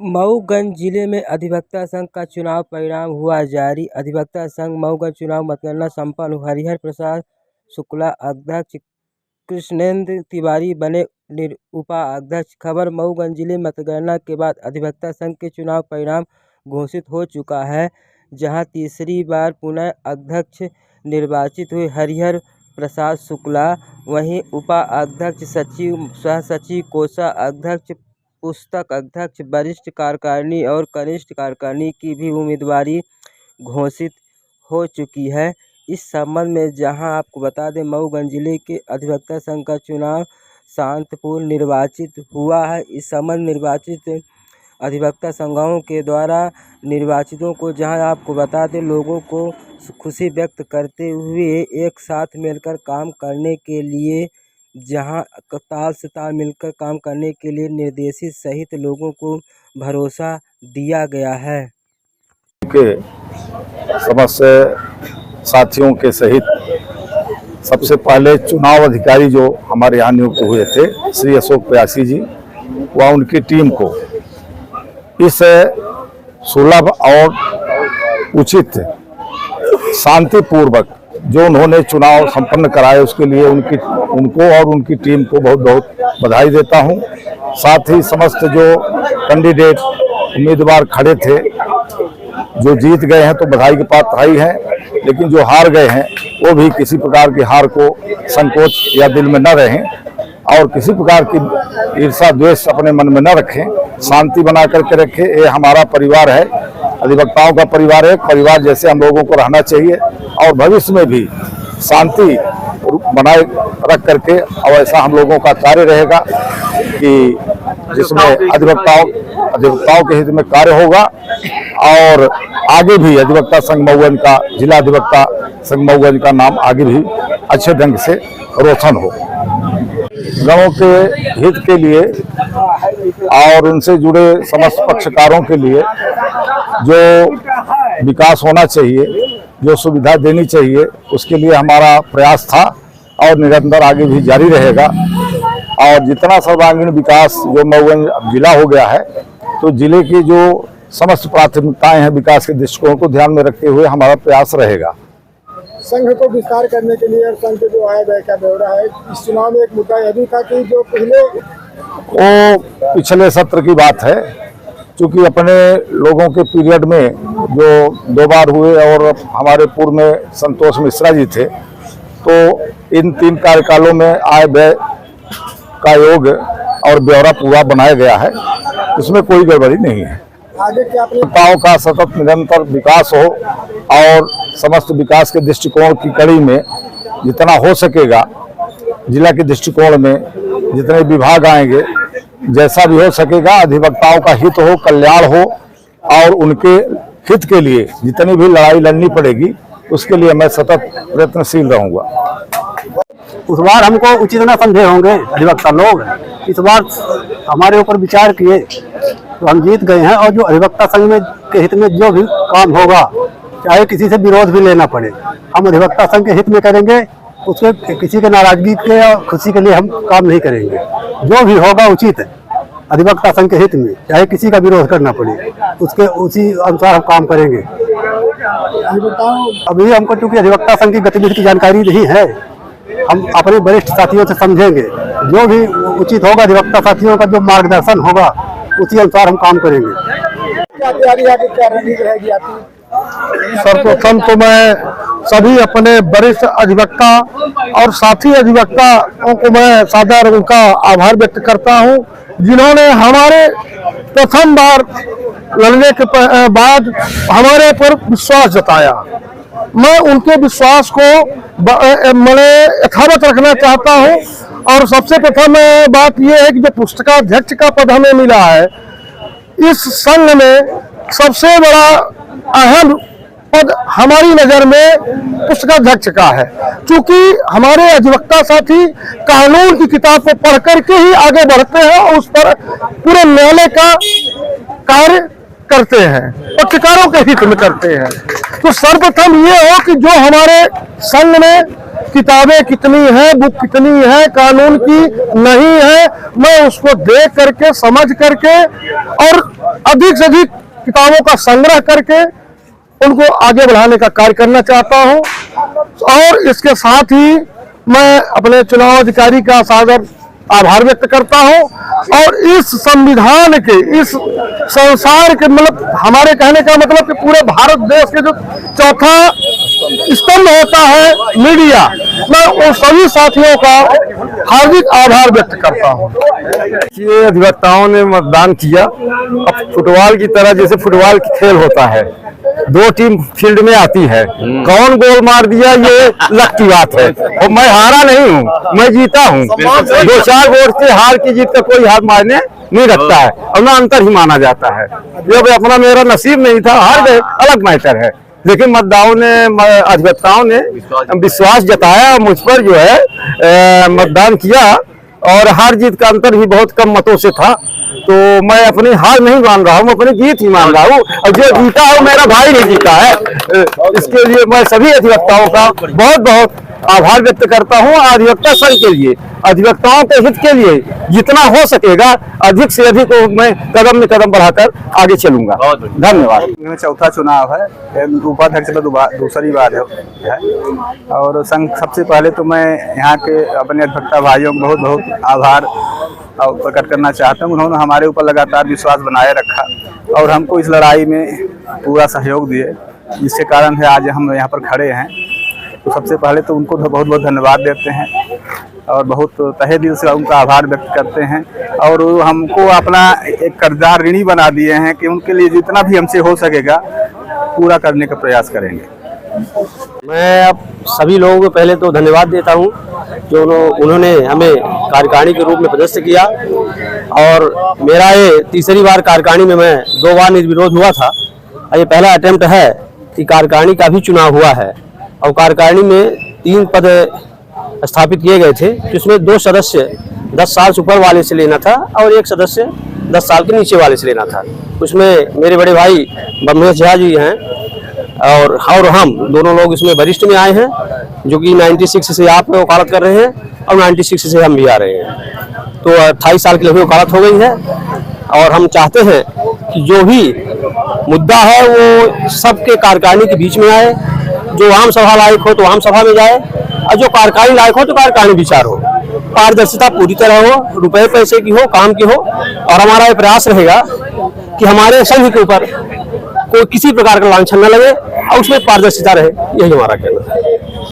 मऊगंज जिले में अधिवक्ता संघ का चुनाव परिणाम हुआ जारी। अधिवक्ता संघ मऊगंज चुनाव मतगणना संपन्न हुई। हरिहर प्रसाद शुक्ला अध्यक्ष, कृष्णेंद्र तिवारी बने उपाध्यक्ष। खबर मऊगंज जिले मतगणना के बाद अधिवक्ता संघ के चुनाव परिणाम घोषित हो चुका है, जहां तीसरी बार पुनः अध्यक्ष निर्वाचित हुए हरिहर प्रसाद शुक्ला। वहीं उपाध्यक्ष, सचिव, सह सचिव, कोषाध्यक्ष, पुस्तक अध्यक्ष, वरिष्ठ कार्यकारिणी और कनिष्ठ कार्यकारिणी की भी उम्मीदवारी घोषित हो चुकी है। इस संबंध में जहां आपको बता दें, मऊगंज जिले के अधिवक्ता संघ का चुनाव शांतिपूर्ण निर्वाचित हुआ है। इस संबंध निर्वाचित अधिवक्ता संघों के द्वारा निर्वाचितों को जहां आपको बता दें, लोगों को खुशी व्यक्त करते हुए एक साथ मिलकर काम करने के लिए, जहां ताल से ताल मिलकर काम करने के लिए निर्देशित सहित लोगों को भरोसा दिया गया है। के समस्त साथियों के सहित सबसे पहले चुनाव अधिकारी जो हमारे यहाँ नियुक्त हुए थे, श्री अशोक प्यासी जी, वह उनकी टीम को इस सुलभ और उचित शांतिपूर्वक जो उन्होंने चुनाव संपन्न कराए, उसके लिए उनको और उनकी टीम को बहुत बहुत बधाई देता हूं। साथ ही समस्त जो कैंडिडेट उम्मीदवार खड़े थे, जो जीत गए हैं तो बधाई के पात्र ही हैं, लेकिन जो हार गए हैं वो भी किसी प्रकार की हार को संकोच या दिल में न रहें और किसी प्रकार की ईर्षा द्वेष अपने मन में न रखें, शांति बना करके रखें। ये हमारा परिवार है, अधिवक्ताओं का परिवार है। परिवार जैसे हम लोगों को रहना चाहिए और भविष्य में भी शांति बनाए रख करके और ऐसा हम लोगों का कार्य रहेगा कि जिसमें अधिवक्ताओं के हित में कार्य होगा और आगे भी अधिवक्ता संघ मऊगंज का, जिला अधिवक्ता संघ मऊगंज का नाम आगे भी अच्छे ढंग से रोशन हो। गांवों के हित के लिए और उनसे जुड़े समस्त पक्षकारों के लिए जो विकास होना चाहिए, जो सुविधा देनी चाहिए, उसके लिए हमारा प्रयास था और निरंतर आगे भी जारी रहेगा। और जितना सर्वांगीण विकास जो मऊगंज जिला हो गया है, तो जिले की जो समस्त प्राथमिकताएं हैं विकास के दृष्टिकोण को ध्यान में रखते हुए हमारा प्रयास रहेगा। संघ को विस्तार करने के लिए और संघ जो आय व्यय का ब्यौरा है, इस चुनाव में एक मुद्दा यह भी था कि जो पिछले सत्र की बात है, चूंकि अपने लोगों के पीरियड में जो 2 बार हुए और हमारे पूर्व में संतोष मिश्रा जी थे, तो इन 3 कार्यकालों में आय व्यय का योग और ब्यौरा पूरा बनाया गया है, इसमें कोई गड़बड़ी नहीं है। आगे क्या अधिवक्ताओं का सतत निरंतर विकास हो और समस्त विकास के दृष्टिकोण की कड़ी में जितना हो सकेगा, जिला के दृष्टिकोण में जितने विभाग आएंगे, जैसा भी हो सकेगा, अधिवक्ताओं का हित हो, कल्याण हो और उनके हित के लिए जितनी भी लड़ाई लड़नी पड़ेगी, उसके लिए मैं सतत प्रयत्नशील रहूंगा। उस बार हमको उचित न समझे होंगे अधिवक्ता लोग, इस बार हमारे ऊपर विचार किए तो हम जीत गए हैं। और जो अधिवक्ता संघ में के हित में जो भी काम होगा, चाहे किसी से विरोध भी लेना पड़े, हम अधिवक्ता संघ के हित में करेंगे। उसके किसी के नाराजगी के या खुशी के लिए हम काम नहीं करेंगे। जो भी होगा उचित है अधिवक्ता संघ के हित में, चाहे किसी का विरोध करना पड़े, उसी अनुसार हम काम करेंगे। अभी हमको चूंकि अधिवक्ता संघ की गतिविधि की जानकारी नहीं है, हम अपने वरिष्ठ साथियों से समझेंगे। जो भी उचित होगा, अधिवक्ता साथियों का जो मार्गदर्शन होगा, उसी अनुसार हम काम करेंगे। क्या तैयारी आगे क्या रहेगी आपकी? सर्वप्रथम तो मैं सभी अपने वरिष्ठ अधिवक्ता और साथी अधिवक्ताओं को मैं सादर उनका आभार व्यक्त करता हूं, जिन्होंने हमारे प्रथम बार लड़ने के बाद हमारे पर विश्वास जताया। मैं उनके विश्वास को मैंने यथावत रखना चाहता हूं। और सबसे प्रथम बात यह है कि जो पुस्तकाध्यक्ष का पद हमें मिला है, इस संघ में सबसे बड़ा अहम पद हमारी नजर में पुस्तकाध्यक्ष का है, क्योंकि हमारे अधिवक्ता साथी कानून की किताब को पढ़ करके ही आगे बढ़ते हैं और उस पर पूरे न्यायालय का कार्य करते हैं, पक्षकारों के हित में करते हैं। तो सर्वप्रथम ये हो कि जो हमारे संघ में किताबें कितनी है, बुक कितनी है, कानून की नहीं है, मैं उसको देख करके समझ करके और अधिक से अधिक किताबों का संग्रह करके उनको आगे बढ़ाने का कार्य करना चाहता हूं। और इसके साथ ही मैं अपने चुनाव अधिकारी का सादर आभार व्यक्त करता हूं और इस संविधान के, इस संसार के, मतलब हमारे कहने का मतलब कि पूरे भारत देश के जो चौथा स्तंभ होता है मीडिया, मैं उन सभी साथियों का हार्दिक आभार व्यक्त करता हूं। ये अधिवक्ताओं ने मतदान किया। अब फुटबॉल की तरह जैसे फुटबॉल खेल होता है, दो टीम फील्ड में आती है, कौन गोल मार दिया ये लक की बात है। और मैं हारा नहीं हूँ, मैं जीता हूँ। 2-4 वोट से हार की जीत का कोई हार मायने नहीं रखता है और ना अंतर ही माना जाता है। जब अपना मेरा नसीब नहीं था, हार गए, अलग मैटर है। लेकिन अधिवक्ताओं ने विश्वास जताया मुझ पर, जो है मतदान किया और हार जीत का अंतर भी बहुत कम मतों से था। तो मैं अपनी हार नहीं मान रहा हूँ, मैं अपनी जीत ही मान रहा हूँ। और जो जीता है मेरा भाई नहीं जीता है। इसके लिए मैं सभी अधिवक्ताओं का बहुत बहुत आभार व्यक्त करता हूँ। अधिवक्ता संघ के लिए, अधिवक्ताओं के हित के लिए जितना हो सकेगा अधिक से अधिक मैं कदम में कदम बढ़ाकर आगे चलूंगा। धन्यवाद। चौथा चुनाव है, उपाध्यक्ष में दूसरी बार है। और संघ सबसे पहले तो मैं यहाँ के अपने अधिवक्ता भाइयों को बहुत बहुत आभार प्रकट करना चाहता हूँ। उन्होंने हमारे ऊपर लगातार विश्वास बनाए रखा और हमको इस लड़ाई में पूरा सहयोग दिए, जिसके कारण है आज हम यहाँ पर खड़े हैं। तो सबसे पहले तो उनको बहुत बहुत धन्यवाद देते हैं और बहुत तहे दिल से उनका आभार व्यक्त करते हैं। और वो हमको अपना एक कर्जदार ऋणी बना दिए हैं कि उनके लिए जितना भी हमसे हो सकेगा पूरा करने का प्रयास करेंगे। मैं अब सभी लोगों को पहले तो धन्यवाद देता हूं जो उन्होंने हमें कार्यकारिणी के रूप में पदस्थ किया। और मेरा ये तीसरी बार कार्यकारिणी में मैं 2 बार निर्विरोध हुआ था। ये पहला अटेम्प्ट है कि कार्यकारिणी का भी चुनाव हुआ है। और कार्यकारिणी में 3 पद स्थापित किए गए थे, जिसमें 2 सदस्य 10 साल से ऊपर वाले से लेना था और 1 सदस्य 10 साल के नीचे वाले से लेना था। उसमें मेरे बड़े भाई ब्रह्मेश झा जी हैं और हम दोनों लोग इसमें वरिष्ठ में आए हैं, जो कि 96 से आप वकालत कर रहे हैं और 96 से हम भी आ रहे हैं। तो 28 साल की लगभग वकालत हो गई है। और हम चाहते हैं कि जो भी मुद्दा है वो सबके कार्यकारिणी के बीच में आए। जो आम सभा लायक हो तो आम सभा में जाए और जो कार्यकारिणी लायक हो तो कार्यकारिणी विचार हो। पारदर्शिता पूरी तरह हो, रुपए पैसे की हो, काम की हो। और हमारा ये प्रयास रहेगा कि हमारे संघ के ऊपर कोई किसी प्रकार का लांछन न लगे और उसमें पारदर्शिता रहे। यही हमारा कहना है।